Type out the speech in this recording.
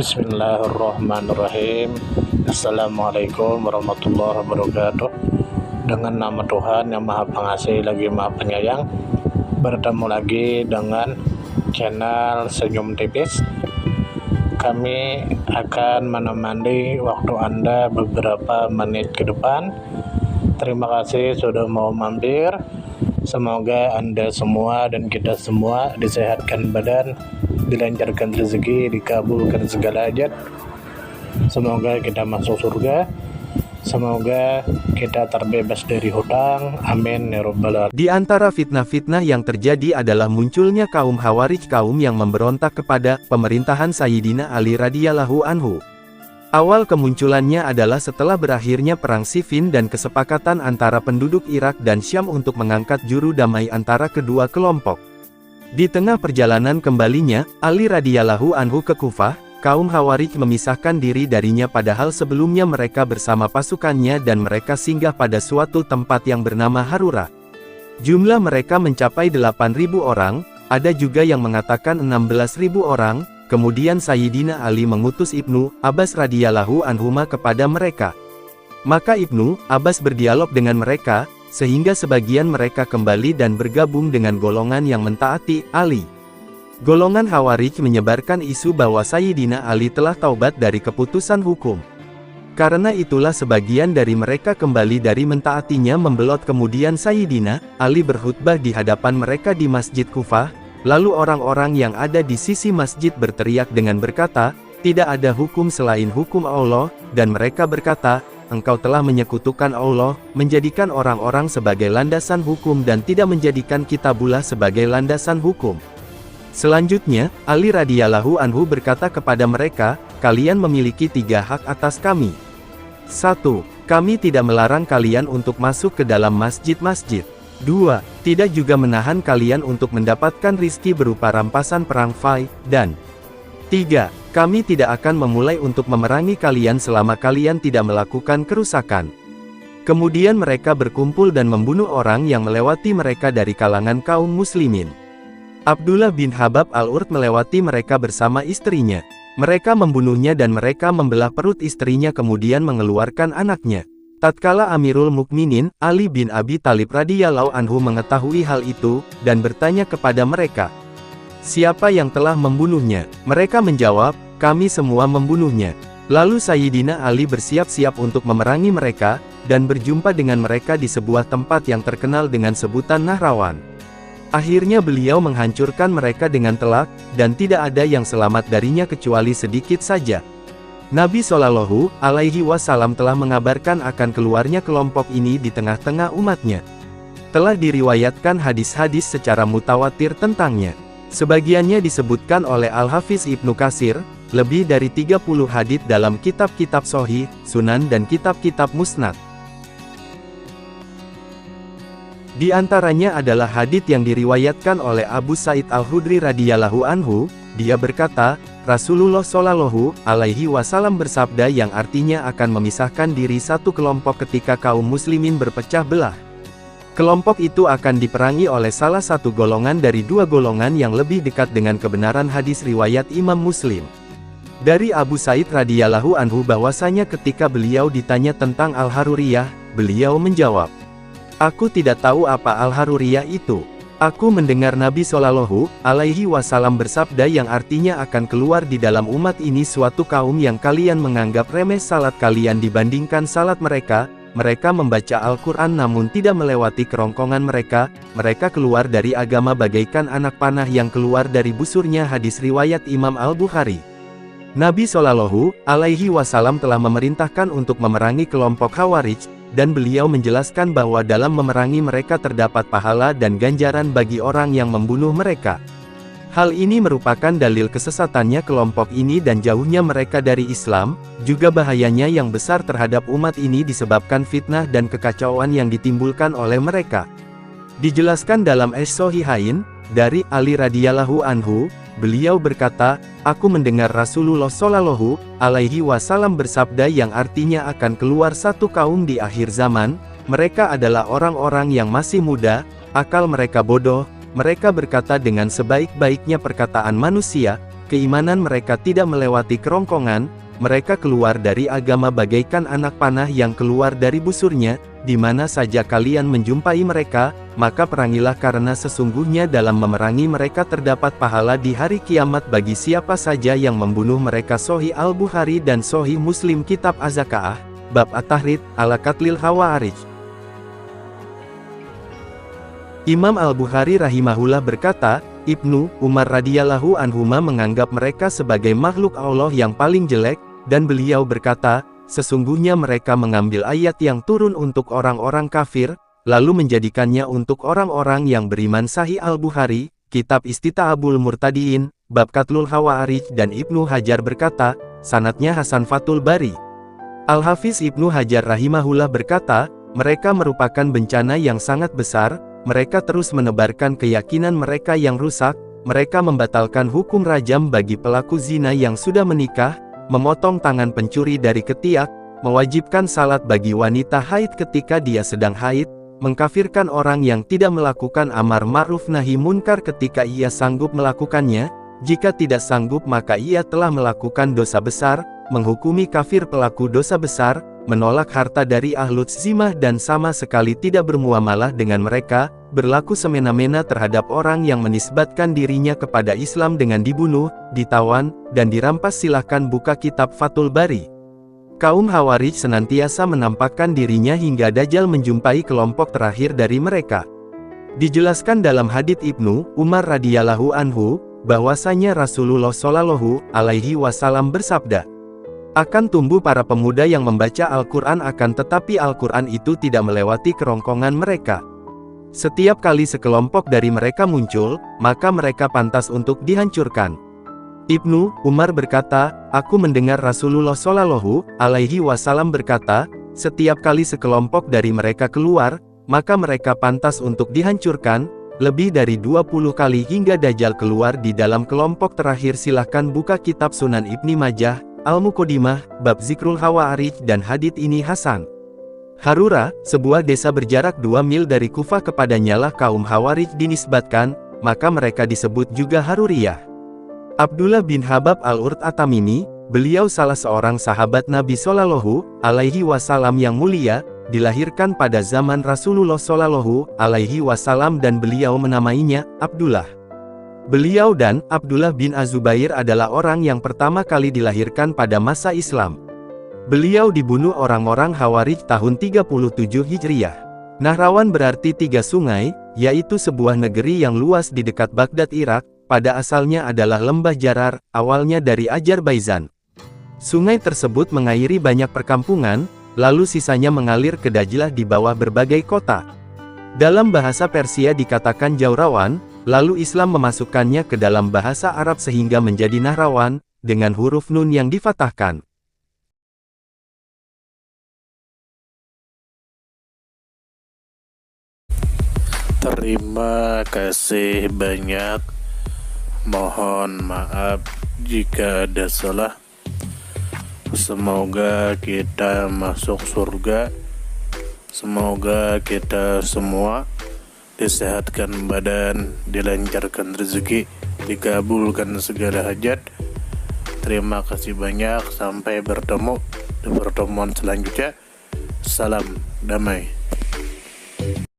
Bismillahirrahmanirrahim. Assalamualaikum warahmatullahi wabarakatuh. Dengan nama Tuhan yang Maha Pengasih lagi Maha Penyayang, bertemu lagi dengan channel Senyum Tipis. Kami akan menemani waktu Anda beberapa menit ke depan. Terima kasih sudah mau mampir. Semoga Anda semua dan kita semua disehatkan badan, dilancarkan rezeki, dikabulkan segala hajat. Semoga kita masuk surga. Semoga kita terbebas dari hutang. Amin ya rabbal alamin. Di antara fitnah-fitnah yang terjadi adalah munculnya kaum Khawarij, kaum yang memberontak kepada pemerintahan Sayyidina Ali radhiyallahu anhu. Awal kemunculannya adalah setelah berakhirnya Perang Siffin dan kesepakatan antara penduduk Irak dan Syam untuk mengangkat juru damai antara kedua kelompok. Di tengah perjalanan kembalinya Ali radhiyallahu anhu ke Kufah, kaum Khawarij memisahkan diri darinya padahal sebelumnya mereka bersama pasukannya dan mereka singgah pada suatu tempat yang bernama Harura. Jumlah mereka mencapai 8.000 orang, ada juga yang mengatakan 16.000 orang. Kemudian Sayyidina Ali mengutus Ibnu Abbas radhiyallahu anhuma kepada mereka. Maka Ibnu Abbas berdialog dengan mereka, sehingga sebagian mereka kembali dan bergabung dengan golongan yang mentaati Ali. Golongan Khawarij menyebarkan isu bahwa Sayyidina Ali telah taubat dari keputusan hukum. Karena itulah sebagian dari mereka kembali dari mentaatinya membelot. Kemudian Sayyidina Ali berkhutbah di hadapan mereka di Masjid Kufah. Lalu orang-orang yang ada di sisi masjid berteriak dengan berkata, "Tidak ada hukum selain hukum Allah," dan mereka berkata, "Engkau telah menyekutukan Allah, menjadikan orang-orang sebagai landasan hukum dan tidak menjadikan Kitabullah sebagai landasan hukum." Selanjutnya, Ali radhiyallahu anhu berkata kepada mereka, "Kalian memiliki 3 hak atas kami. 1. Kami tidak melarang kalian untuk masuk ke dalam masjid-masjid. 2. Tidak juga menahan kalian untuk mendapatkan rizki berupa rampasan perang Fai, dan 3. Kami tidak akan memulai untuk memerangi kalian selama kalian tidak melakukan kerusakan." Kemudian mereka berkumpul dan membunuh orang yang melewati mereka dari kalangan kaum muslimin. Abdullah bin Habab al-Urt melewati mereka bersama istrinya. Mereka membunuhnya dan mereka membelah perut istrinya kemudian mengeluarkan anaknya. Tatkala Amirul Mukminin, Ali bin Abi Thalib radhiyallahu anhu mengetahui hal itu, dan bertanya kepada mereka, "Siapa yang telah membunuhnya?" Mereka menjawab, "Kami semua membunuhnya." Lalu Sayyidina Ali bersiap-siap untuk memerangi mereka, dan berjumpa dengan mereka di sebuah tempat yang terkenal dengan sebutan Nahrawan. Akhirnya beliau menghancurkan mereka dengan telak, dan tidak ada yang selamat darinya kecuali sedikit saja. Nabi Shallallahu Alaihi Wasallam telah mengabarkan akan keluarnya kelompok ini di tengah-tengah umatnya. Telah diriwayatkan hadis-hadis secara mutawatir tentangnya. Sebagiannya disebutkan oleh Al-Hafiz Ibnu Katsir, lebih dari 30 hadits dalam kitab-kitab Sahih, Sunan dan kitab-kitab Musnad. Di antaranya adalah hadits yang diriwayatkan oleh Abu Sa'id Al-Khudri radhiyallahu anhu. Dia berkata, Rasulullah Shallallahu Alaihi Wasallam bersabda yang artinya akan memisahkan diri satu kelompok ketika kaum muslimin berpecah belah. Kelompok itu akan diperangi oleh salah satu golongan dari 2 golongan yang lebih dekat dengan kebenaran. Hadis riwayat Imam Muslim. Dari Abu Sa'id radhiyallahu anhu bahwasanya ketika beliau ditanya tentang Al-Haruriyah, beliau menjawab, "Aku tidak tahu apa Al-Haruriyah itu. Aku mendengar Nabi Shallallahu Alaihi Wasallam bersabda yang artinya akan keluar di dalam umat ini suatu kaum yang kalian menganggap remeh salat kalian dibandingkan salat mereka. Mereka membaca Al-Quran namun tidak melewati kerongkongan mereka. Mereka keluar dari agama bagaikan anak panah yang keluar dari busurnya." Hadis riwayat Imam Al-Bukhari. Nabi Shallallahu Alaihi Wasallam telah memerintahkan untuk memerangi kelompok Khawarij, dan beliau menjelaskan bahwa dalam memerangi mereka terdapat pahala dan ganjaran bagi orang yang membunuh mereka. Hal ini merupakan dalil kesesatannya kelompok ini dan jauhnya mereka dari Islam, juga bahayanya yang besar terhadap umat ini disebabkan fitnah dan kekacauan yang ditimbulkan oleh mereka. Dijelaskan dalam As-Sahihain, dari Ali radhiyallahu anhu, beliau berkata, "Aku mendengar Rasulullah Shallallahu Alaihi Wasallam bersabda yang artinya akan keluar satu kaum di akhir zaman. Mereka adalah orang-orang yang masih muda, akal mereka bodoh. Mereka berkata dengan sebaik-baiknya perkataan manusia, keimanan mereka tidak melewati kerongkongan, mereka keluar dari agama bagaikan anak panah yang keluar dari busurnya, di mana saja kalian menjumpai mereka, maka perangilah karena sesungguhnya dalam memerangi mereka terdapat pahala di hari kiamat bagi siapa saja yang membunuh mereka. Sahih Al-Bukhari dan Sahih Muslim Kitab Az-Zakah, Bab At-Tahrid, ala Qatlil Khawarij. Imam Al-Bukhari rahimahullah berkata, Ibnu Umar radhiyallahu anhuma menganggap mereka sebagai makhluk Allah yang paling jelek, dan beliau berkata, sesungguhnya mereka mengambil ayat yang turun untuk orang-orang kafir, lalu menjadikannya untuk orang-orang yang beriman. Sahih Al-Bukhari, Kitab Istita'abul Murtadiin, Bab Qatlul Khawarij. Dan Ibnu Hajar berkata, sanadnya Hasan. Fathul Bari. Al-Hafiz Ibnu Hajar rahimahullah berkata, mereka merupakan bencana yang sangat besar, mereka terus menebarkan keyakinan mereka yang rusak, mereka membatalkan hukum rajam bagi pelaku zina yang sudah menikah, memotong tangan pencuri dari ketiak, mewajibkan salat bagi wanita haid ketika dia sedang haid, mengkafirkan orang yang tidak melakukan amar ma'ruf nahi munkar ketika ia sanggup melakukannya, jika tidak sanggup maka ia telah melakukan dosa besar, menghukumi kafir pelaku dosa besar, menolak harta dari ahlut zimah dan sama sekali tidak bermuamalah dengan mereka, berlaku semena-mena terhadap orang yang menisbatkan dirinya kepada Islam dengan dibunuh, ditawan, dan dirampas. Silahkan buka kitab Fathul Bari. Kaum Khawarij senantiasa menampakkan dirinya hingga Dajjal menjumpai kelompok terakhir dari mereka. Dijelaskan dalam hadits Ibnu Umar radhiyallahu anhu, bahwasanya Rasulullah shallallahu alaihi wasallam bersabda, akan tumbuh para pemuda yang membaca Al-Quran akan tetapi Al-Quran itu tidak melewati kerongkongan mereka. Setiap kali sekelompok dari mereka muncul, maka mereka pantas untuk dihancurkan. Ibnu Umar berkata, aku mendengar Rasulullah Shallallahu alaihi wasallam berkata, setiap kali sekelompok dari mereka keluar, maka mereka pantas untuk dihancurkan, lebih dari 20 kali hingga Dajjal keluar di dalam kelompok terakhir. Silahkan buka kitab Sunan Ibni Majah, Al-Muqaddimah, Bab Zikrul Khawarij. Dan hadits ini Hasan. Harura, sebuah desa berjarak 2 mil dari Kufah, kepadanyalah kaum Khawarij dinisbatkan, maka mereka disebut juga Haruriyah. Abdullah bin Habab al-Urt at-Tamimi, beliau salah seorang sahabat Nabi Shallallahu alaihi wasallam yang mulia, dilahirkan pada zaman Rasulullah Shallallahu alaihi wasallam dan beliau menamainya Abdullah. Beliau dan Abdullah bin Az-Zubair adalah orang yang pertama kali dilahirkan pada masa Islam. Beliau dibunuh orang-orang Khawarij tahun 37 Hijriah. Nahrawan berarti 3 sungai, yaitu sebuah negeri yang luas di dekat Baghdad, Irak, pada asalnya adalah lembah Jarar, awalnya dari Azerbaijan. Sungai tersebut mengairi banyak perkampungan, lalu sisanya mengalir ke Dajlah di bawah berbagai kota. Dalam bahasa Persia dikatakan Jaurawan, lalu Islam memasukkannya ke dalam bahasa Arab sehingga menjadi Nahrawan, dengan huruf nun yang difathahkan. Terima kasih banyak. Mohon maaf jika ada salah. Semoga kita masuk surga. Semoga kita semua disehatkan badan, dilancarkan rezeki, dikabulkan segala hajat. Terima kasih banyak. Sampai bertemu di pertemuan selanjutnya. Salam damai.